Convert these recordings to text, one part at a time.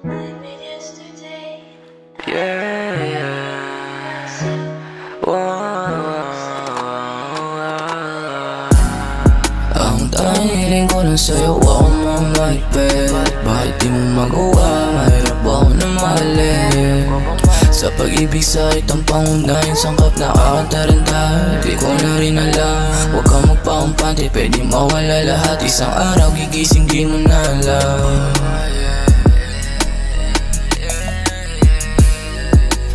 Ang tanging hiling ko lang sa'yo, ako mamahigpit. Bakit di mo magawa? Mahirap ako na mahalin. Sa pag-ibig sa'yo't ang pangunahin, sangkap nakakataranta. Di ko na rin alam, huwag kang magpakampante. Pwede mawala lahat, isang araw gigising di mo na alam.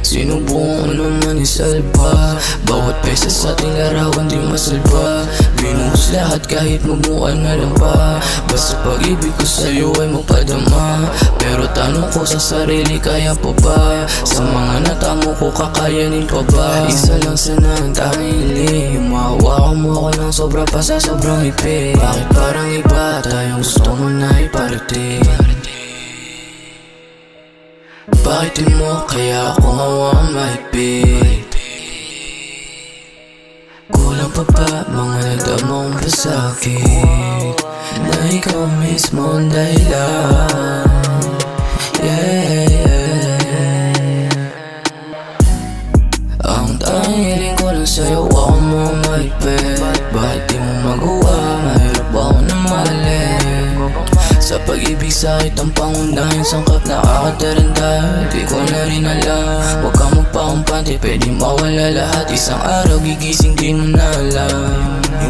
Sinubukan ko naman isalba bawat pesa sa ating larawan di masalba. Binuhos lahat kahit magmukha na lang pa. Basta pag-ibig ko sa'yo ay mapadama. Pero tanong ko sa sarili, kaya pa ba? Sa mga natamo ko, kakayanin pa ba? Isa lang sana ang tanging hiling, mahawakan mo ako ng sobra pa sa sobrang ipin. Bakit parang iba tayong gusto mo na iparating? Bakit di mo kaya ako hawaan mahigpit? Kulang pa ba mga nadamang pasakit? Na ikaw mismo ang dahilan. Ang tanging hiling ko lang sa'yo, ako mo mahigpit. Bakit di mo magawa? Mahirap ako na mahalin. Sa pag-ibig sa'yo't ang pangunahin, sangkap nakakataranta. Di ko na rin alam, huwag kang magpakampante. Pwede mawala lahat, isang araw gigising di mo na alam. Di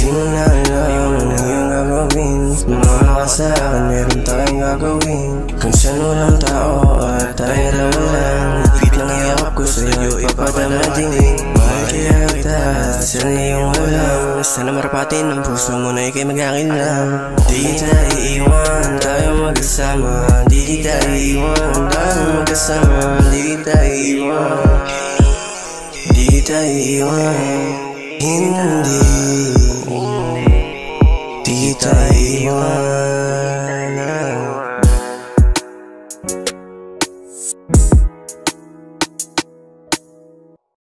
mo na alam ano yung gagawin. Sumama ka sa'kin, meron tayong gagawin. Kung saan walang tao at tayo naman lang. Ipit ng yakap ko sa'yo, ipapadama din. Mahal kaya kita, saan na yung walang. Sana marapatin ang puso mo na ikay mag-akin lang. Di kita iiwan, tayo magkasama. Di kita iiwan, tayo magkasama. Di kita iiwan, di kita iiwan. Hindi